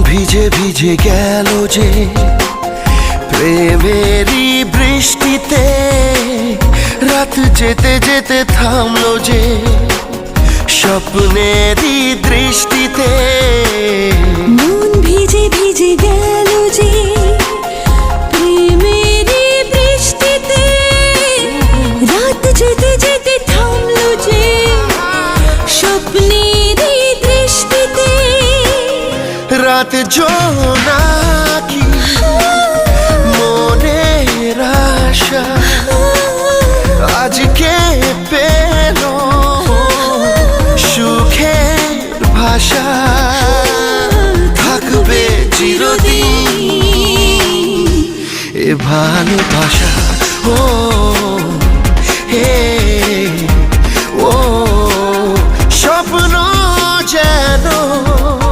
ভিজে ভিজে গেল যে প্রেমেরই বৃষ্টিতে, রাত যেতে যেতে থামলো যে স্বপ্নেরই দৃষ্টিতে। মন ভিজে ভিজে গেল যে প্রেমেরই বৃষ্টিতে, রাত যেতে যেতে থামলো যে স্বপ্নেরই দৃষ্টিতে। রাত জোনাকি মনের আশা আজকে পেল সুখের ভাষা, থাকবে চিরদিন এ ভালোবাসা। ও হে